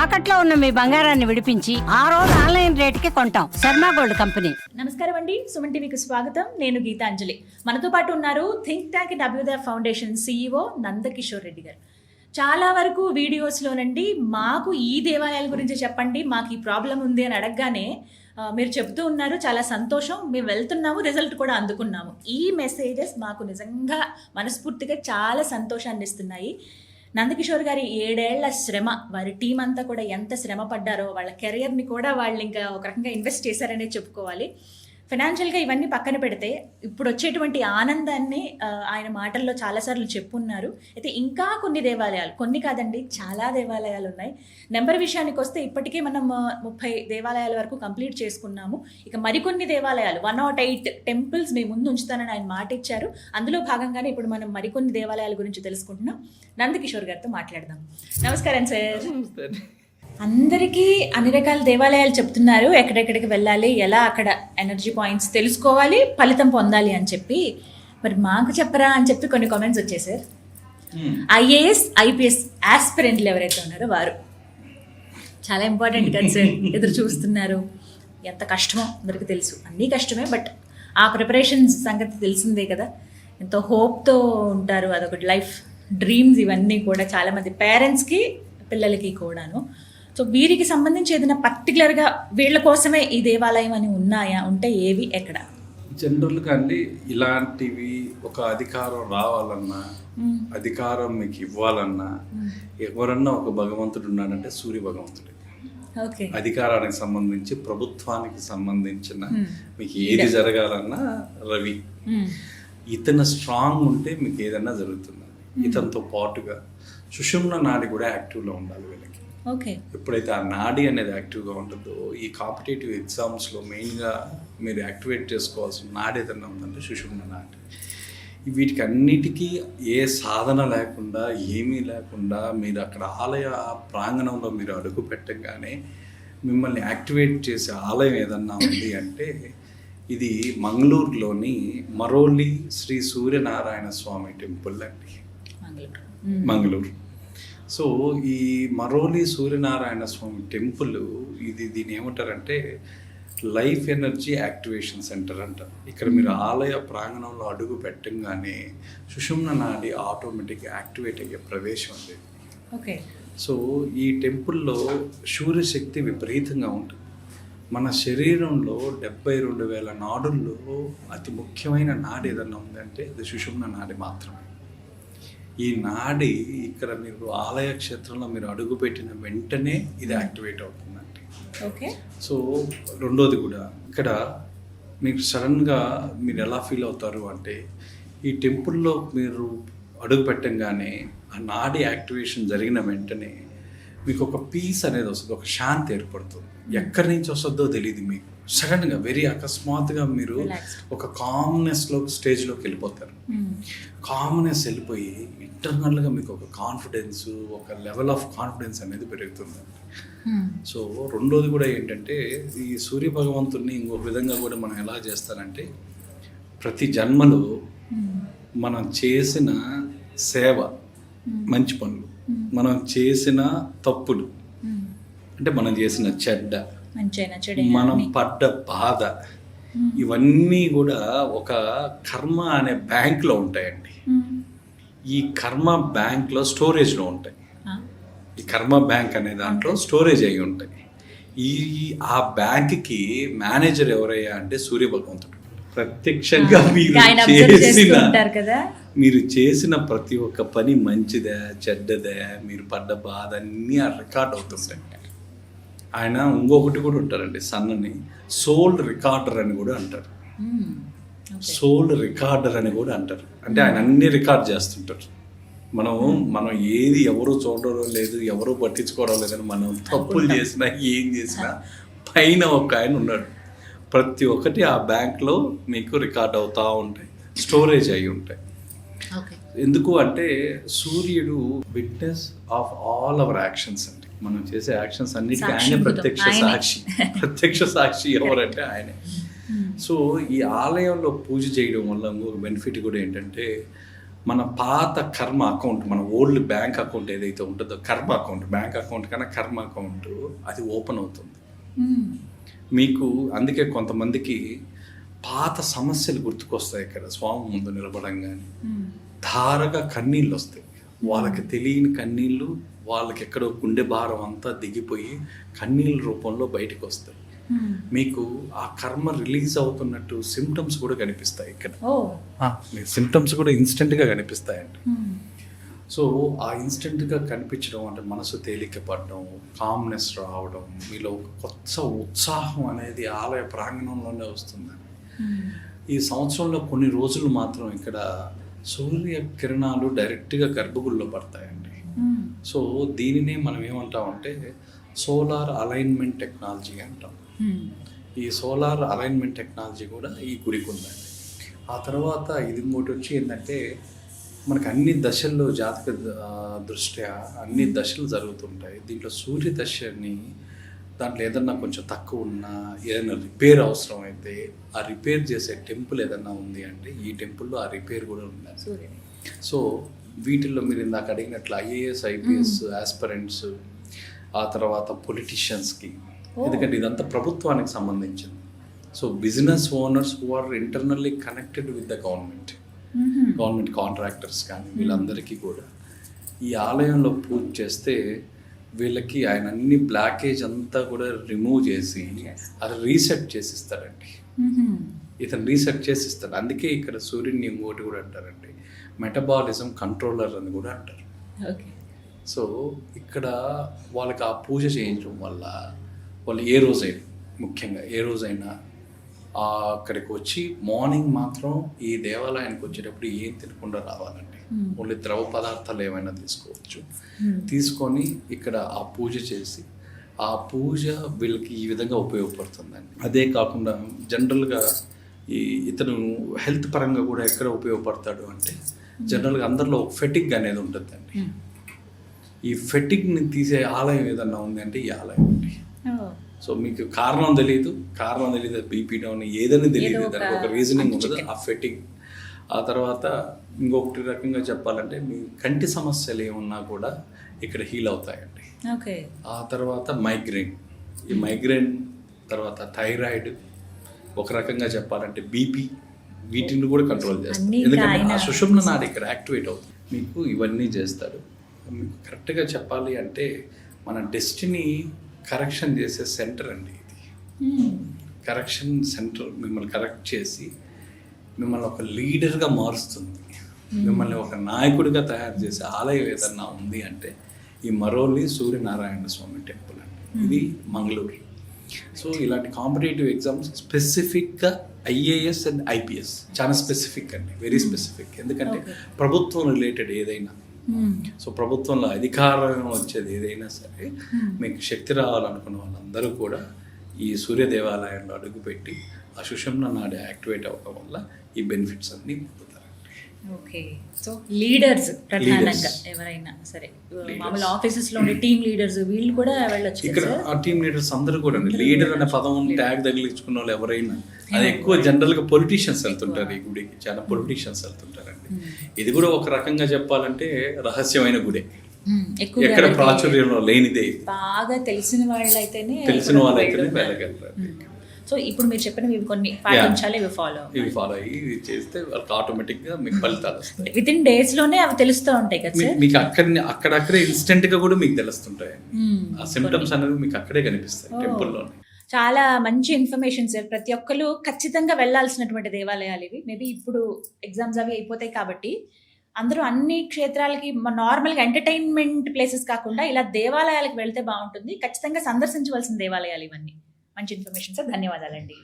తాకట్లో ఉన్న మీ బంగారాన్ని విడిపించి ఆ రోజు ఆన్లైన్ రేటుకి కొంటాం. Sharma gold company. నమస్కారం అండి, సుమన్ టీవీకి స్వాగతం. నేను గీతాంజలి. మనతో పాటు ఉన్నారు థింక్ ట్యాంక్ అండ్ అభ్యుదయ ఫౌండేషన్ CEO నందకిషోర్ రెడ్డి గారు. చాలా వరకు వీడియోస్లోనండి మాకు ఈ దేవాలయాల గురించి చెప్పండి, మాకు ఈ ప్రాబ్లం ఉంది అని అడగగానే మీరు చెబుతూ ఉన్నారు. చాలా సంతోషం, మేము వెళ్తున్నాము, రిజల్ట్ కూడా అందుకున్నాము. ఈ మెసేజెస్ మాకు నిజంగా మనస్ఫూర్తిగా చాలా సంతోషాన్ని ఇస్తున్నాయి. నందకిషోర్ గారి 7 ఏళ్ల శ్రమ, వారి టీం అంతా కూడా ఎంత శ్రమ పడ్డారో, వాళ్ళ కెరియర్ని కూడా వాళ్ళు ఇంకా ఒక రకంగా ఇన్వెస్ట్ చేశారనే చెప్పుకోవాలి. ఫైనాన్షియల్గా ఇవన్నీ పక్కన పెడితే ఇప్పుడు వచ్చేటువంటి ఆనందాన్ని ఆయన మాటల్లో చాలాసార్లు చెప్పున్నారు. అయితే ఇంకా కొన్ని దేవాలయాలు, కొన్ని కాదండి చాలా దేవాలయాలు ఉన్నాయి. నెంబర్ విషయానికి వస్తే ఇప్పటికే మనం 30 దేవాలయాల వరకు కంప్లీట్ చేసుకున్నాము. ఇక మరికొన్ని దేవాలయాలు 108 టెంపుల్స్ మీ ముందు ఉంచుతానని ఆయన మాట ఇచ్చారు. అందులో భాగంగానే ఇప్పుడు మనం మరికొన్ని దేవాలయాల గురించి తెలుసుకుంటున్నాం. నందకిషోర్ గారితో మాట్లాడదాం. నమస్కారం సార్. అందరికీ అన్ని రకాల దేవాలయాలు చెప్తున్నారు, ఎక్కడెక్కడికి వెళ్ళాలి, ఎలా అక్కడ ఎనర్జీ పాయింట్స్ తెలుసుకోవాలి, ఫలితం పొందాలి అని చెప్పి. మరి మాకు చెప్పరా అని చెప్పి కొన్ని కామెంట్స్ వచ్చాయి సార్. IAS IPS ఆస్పిరెంట్లు ఎవరైతే ఉన్నారో వారు చాలా ఇంపార్టెంట్ కదా సార్. ఎదురు చూస్తున్నారు, ఎంత కష్టమో అందరికీ తెలుసు. అన్నీ కష్టమే, బట్ ఆ ప్రిపరేషన్స్ సంగతి తెలిసిందే కదా. ఎంతో హోప్తో ఉంటారు, అదొకటి లైఫ్ డ్రీమ్స్. ఇవన్నీ కూడా చాలామంది పేరెంట్స్కి పిల్లలకి కూడాను. సో వీరికి సంబంధించి ఏదైనా పర్టికులర్గా వీళ్ళ కోసమే ఈ దేవాలయం అని ఉన్నాయా, ఉంటే ఏవి, ఎక్కడ? జనరల్గా అండి ఇలాంటివి ఒక అధికారం రావాలన్నా, అధికారం మీకు ఇవ్వాలన్నా, ఎవరన్నా ఒక భగవంతుడు ఉన్నాడంటే సూర్య భగవంతుడు. ఓకే. అధికారానికి సంబంధించి, ప్రభుత్వానికి సంబంధించిన మీకు ఏది జరగాలన్నా రవి. ఇతను స్ట్రాంగ్ ఉంటే మీకు ఏదన్నా జరుగుతుంది. ఇతనితో పాటుగా సుషుమ్న నాడి కూడా యాక్టివ్లో ఉండాలి వీళ్ళకి. ఓకే. ఎప్పుడైతే ఆ నాడి అనేది యాక్టివ్గా ఉంటుందో, ఈ కాంపిటేటివ్ ఎగ్జామ్స్లో మెయిన్గా మీరు యాక్టివేట్ చేసుకోవాల్సిన నాడి ఏదన్నా ఉందంటే సుషుమ్న నాడి. వీటికి అన్నిటికీ ఏ సాధన లేకుండా, ఏమీ లేకుండా మీరు అక్కడ ఆలయ ప్రాంగణంలో మీరు అడుగు పెట్టగానే మిమ్మల్ని యాక్టివేట్ చేసే ఆలయం ఏదన్నా ఉంది అంటే ఇది మంగళూరులోని మరోలి శ్రీ సూర్యనారాయణ స్వామి టెంపుల్ అండి, మంగళూరు. సో ఈ మరోలి సూర్యనారాయణ స్వామి టెంపుల్ దీన్ని ఏమంటారంటే లైఫ్ ఎనర్జీ యాక్టివేషన్ సెంటర్ అంటారు. ఇక్కడ మీరు ఆలయ ప్రాంగణంలో అడుగు పెట్టంగానే సుషుమ్న నాడి ఆటోమేటిక్గా యాక్టివేట్ అయ్యే ప్రవేశం ఉంది. ఓకే. సో ఈ టెంపుల్లో సూర్యశక్తి విపరీతంగా ఉంటుంది. మన శరీరంలో 72,000 నాడుల్లో అతి ముఖ్యమైన నాడి ఏదన్నా ఉందంటే అది సుషుమ్న నాడి మాత్రమే. ఈ నాడి ఇక్కడ మీరు ఆలయ క్షేత్రంలో మీరు అడుగుపెట్టిన వెంటనే ఇది యాక్టివేట్ అవుతుందండి. ఓకే. సో రెండోది కూడా ఇక్కడ మీకు సడన్గా మీరు ఎలా ఫీల్ అవుతారు అంటే ఈ టెంపుల్లో మీరు అడుగు పెట్టంగానే ఆ నాడి యాక్టివేషన్ జరిగిన వెంటనే మీకు ఒక పీస్ అనేది వస్తుంది, ఒక శాంతి ఏర్పడుతుంది. ఎక్కడి నుంచి వస్తుందో తెలియదు మీకు. సడన్గా వెరీ అకస్మాత్తుగా మీరు ఒక కామ్నెస్లో స్టేజ్లోకి వెళ్ళిపోతారు. కామ్నెస్ వెళ్ళిపోయి ఇంటర్నల్గా మీకు ఒక కాన్ఫిడెన్స్, ఒక లెవెల్ ఆఫ్ కాన్ఫిడెన్స్ అనేది పెరుగుతుంది. సో రెండోది కూడా ఏంటంటే ఈ సూర్య భగవంతుడిని ఇంకొక విధంగా కూడా మనం ఎలా చేస్తారంటే ప్రతి జన్మలో మనం చేసిన సేవ, మంచి పనులు, మనం చేసిన తప్పులు, అంటే మనం చేసిన చెడ్డ, మనం పడ్డ బాధ, ఇవన్నీ కూడా ఒక కర్మ అనే బ్యాంక్లో ఉంటాయండి. ఈ కర్మ బ్యాంక్లో స్టోరేజ్లో ఉంటాయి. ఈ కర్మ బ్యాంక్ అనే దాంట్లో స్టోరేజ్ అయి ఉంటాయి. ఆ బ్యాంక్కి మేనేజర్ ఎవరయ్యా అంటే సూర్య భగవంతుడు. ప్రత్యక్షంగా మీరు చేసిన ప్రతి ఒక్క పని మంచిదా చెడ్డదా, మీరు పడ్డ బాధ అన్నీ ఆ రికార్డ్ అవుతుంటాయి. ఆయన ఇంకొకటి కూడా ఉంటారండి, సన్నని సోల్ రికార్డర్ అని కూడా అంటారు. సోల్ రికార్డర్ అని కూడా అంటారు. అంటే ఆయన అన్ని రికార్డ్ చేస్తుంటారు. మనం ఏది ఎవరు చూడడం లేదు, ఎవరు పట్టించుకోవడం లేదని మనం తప్పులు చేసినా ఏం చేసినా పైన ఒక ఆయన ఉన్నాడు. ప్రతి ఒక్కటి ఆ బ్యాంక్లో మీకు రికార్డ్ అవుతూ ఉంటాయి, స్టోరేజ్ అయి ఉంటాయి. ఎందుకు అంటే సూర్యుడు witness of all our actions అండి. మనం చేసే యాక్షన్స్ అన్నిటికీ ఆయన ప్రత్యక్ష సాక్షి ఎవరంటే ఆయనే. సో ఈ ఆలయంలో పూజ చేయడం వల్ల ఇంకొక బెనిఫిట్ కూడా ఏంటంటే మన పాత కర్మ అకౌంట్, మన ఓల్డ్ బ్యాంక్ అకౌంట్ ఏదైతే ఉంటుందో, కర్మ అకౌంట్, బ్యాంక్ అకౌంట్ కన్నా కర్మ అకౌంట్ అది ఓపెన్ అవుతుంది మీకు. అందుకే కొంతమందికి పాత సమస్యలు గుర్తుకొస్తాయి ఇక్కడ స్వామి ముందు నిలబడంగానే. ధారగా కన్నీళ్ళు వస్తాయి, వాళ్ళకి తెలియని కన్నీళ్ళు, వాళ్ళకి ఎక్కడో గుండె భారం అంతా దిగిపోయి కన్నీళ్ళ రూపంలో బయటకు వస్తాయి. మీకు ఆ కర్మ రిలీజ్ అవుతున్నట్టు సిమ్టమ్స్ కూడా కనిపిస్తాయి ఇక్కడ. సిమ్టమ్స్ కూడా ఇన్స్టెంట్గా కనిపిస్తాయండి. సో ఆ ఇన్స్టెంట్గా కనిపించడం అంటే మనసు తేలిక పడడం, కామ్నెస్ రావడం, మీలో కొత్త ఉత్సాహం అనేది ఆలయ ప్రాంగణంలోనే వస్తుందండి. ఈ సంవత్సరంలో కొన్ని రోజులు మాత్రం ఇక్కడ సూర్య కిరణాలు డైరెక్ట్గా గర్భగుడిలో పడతాయండి. సో దీనినే మనం ఏమంటామంటే సోలార్ అలైన్మెంట్ టెక్నాలజీ అంటాం. ఈ సోలార్ అలైన్మెంట్ టెక్నాలజీ కూడా ఈ గుడికి ఉందండి. ఆ తర్వాత ఇది ఇంకోటి వచ్చి ఏంటంటే మనకు అన్ని దశల్లో జాతక దృష్ట్యా అన్ని దశలు జరుగుతుంటాయి. దీంట్లో సూర్య దశని దాంట్లో ఏదన్నా కొంచెం తక్కువ ఉన్నా, ఏదైనా రిపేర్ అవసరం అయితే ఆ రిపేర్ చేసే టెంపుల్ ఏదన్నా ఉంది అంటే ఈ టెంపుల్లో ఆ రిపేర్ కూడా ఉంది. సో వీటిల్లో మీరు ఇందాక అడిగినట్లు ఐఏఎస్ ఐపీఎస్ ఆస్పిరెంట్స్, ఆ తర్వాత పొలిటీషియన్స్కి, ఎందుకంటే ఇదంతా ప్రభుత్వానికి సంబంధించింది. So business owners who are internally connected with the government contractors కానీ వీళ్ళందరికీ కూడా ఈ ఆలయంలో పూజ చేస్తే వీళ్ళకి ఆయన అన్ని బ్లాకేజ్ అంతా కూడా రిమూవ్ చేసి అది రీసెట్ చేసిస్తారండి. ఇతను రీసెట్ చేసిస్తాడు. అందుకే ఇక్కడ సూర్యుడిని ఇంకోటి కూడా అంటారండి, మెటబాలిజం కంట్రోలర్ అని కూడా అంటారు. సో ఇక్కడ వాళ్ళకి ఆ పూజ చేయించడం వల్ల వాళ్ళు ఏ రోజైనా, ముఖ్యంగా ఏ రోజైనా అక్కడికి వచ్చి మార్నింగ్ మాత్రం ఈ దేవాలయానికి వచ్చేటప్పుడు ఏం తినకుండా రావాలండి. ఓన్లీ ద్రవ పదార్థాలు ఏమైనా తీసుకోవచ్చు. తీసుకొని ఇక్కడ ఆ పూజ చేసి ఆ పూజ వీళ్ళకి ఈ విధంగా ఉపయోగపడుతుందండి. అదే కాకుండా జనరల్గా ఇతను హెల్త్ పరంగా కూడా ఎక్కడ ఉపయోగపడతాడు అంటే జనరల్గా అందరిలో ఒక ఫెటిక్ అనేది ఉంటుందండి. ఈ ఫెటిక్ని తీసే ఆలయం ఏదన్నా ఉంది అంటే ఈ ఆలయం అండి. సో మీకు కారణం తెలియదు, బీపీ డౌన్ ఏదని తెలియదు, దానికి ఒక రీజనింగ్ ఉండదు, ఆ ఫెటిక్. ఆ తర్వాత ఇంకొకటి రకంగా చెప్పాలంటే మీ కంటి సమస్యలు ఏమున్నా కూడా ఇక్కడ హీల్ అవుతాయండి. ఆ తర్వాత ఈ మైగ్రేన్ తర్వాత థైరాయిడ్, ఒక రకంగా చెప్పాలంటే బీపీ, వీటిని కూడా కంట్రోల్ చేస్తారు. ఎందుకంటే ఆ సుషుమ్న నాడి ఇక్కడ యాక్టివేట్ అవుతుంది. మీకు ఇవన్నీ చేస్తారు. మీకు కరెక్ట్గా చెప్పాలి అంటే మన డెస్టినీ కరెక్షన్ చేసే సెంటర్ అండి ఇది. కరెక్షన్ సెంటర్ మిమ్మల్ని కరెక్ట్ చేసి మిమ్మల్ని ఒక లీడర్గా మారుస్తుంది, మిమ్మల్ని ఒక నాయకుడిగా తయారు చేసే ఆలయం ఏదన్నా ఉంది అంటే ఈ మరోలి సూర్యనారాయణ స్వామి టెంపుల్ అండి. ఇది మంగళూరు. సో ఇలాంటి కాంపిటేటివ్ ఎగ్జామ్స్ స్పెసిఫిక్గా ఐఏఎస్ అండ్ ఐపీఎస్ చాలా స్పెసిఫిక్ అండి, వెరీ స్పెసిఫిక్. ఎందుకంటే ప్రభుత్వం రిలేటెడ్ ఏదైనా, సో ప్రభుత్వంలో అధికారం వచ్చేది ఏదైనా సరే మీకు శక్తి రావాలనుకున్న వాళ్ళందరూ కూడా ఈ సూర్య దేవాలయంలో అడుగుపెట్టి ఆ సుషుమ్న నాడి యాక్టివేట్ అవ్వడం వల్ల ఈ బెనిఫిట్స్ అన్నీ పొందుతారు. ఓకే, సో లీడర్స్ ప్రధానంగా ఎవరైనా సరే, మామూలు ఆఫీసెస్లో ఉండే టీమ్ లీడర్స్ వీళ్ళు కూడా వెళ్ళొచ్చు ఇక్కడ. ఆ టీమ్ లీడర్స్ అందరూ కూడా లీడర్ అనే పదం ట్యాగ్ తగిలించుకున్న వాళ్ళు ఎవరైనా, అది ఎక్కువ జనరల్గా పొలిటీషియన్స్ వెళ్తుంటారు ఈ గుడికి, చాలా పొలిటీషియన్స్ వెళ్తుంటారండి. ఇది కూడా ఒక రకంగా చెప్పాలంటే రహస్యమైన గుడే, ఎక్కడ ప్రాచుర్యంలో లేనిదే, బాగా తెలిసిన వాళ్ళైతేనే వెళ్ళగలరు. సో ఇప్పుడు మీరు చెప్పినవి కొన్ని పాటించాలి, ఇవి ఫాలో అయ్యి ఇది చేస్తే వాళ్ళకి ఆటోమేటిక్గా మీకు ఫలితాలు వస్తాయి. విత్ ఇన్ డేస్ లోనే అవి తెలుస్తూ ఉంటాయి కదా సార్. మీకు అక్కడక్కడే ఇన్స్టెంట్ గా కూడా మీకు తెలుస్తుంటాయి. ఆ సిమ్టమ్స్ అనేవి మీకు అక్కడే కనిపిస్తాయి టెంపుల్లోనే. చాలా మంచి ఇన్ఫర్మేషన్ సార్. ప్రతి ఒక్కరు ఖచ్చితంగా వెళ్ళాల్సినటువంటి దేవాలయాలు ఇవి. మేబీ ఇప్పుడు ఎగ్జామ్స్ అవి అయిపోతాయి కాబట్టి అందరూ అన్ని క్షేత్రాలకి నార్మల్గా ఎంటర్టైన్మెంట్ ప్లేసెస్ కాకుండా ఇలా దేవాలయాలకు వెళ్తే బాగుంటుంది. ఖచ్చితంగా సందర్శించవలసిన దేవాలయాలు ఇవన్నీ. మంచి ఇన్ఫర్మేషన్ సార్, ధన్యవాదాలండి.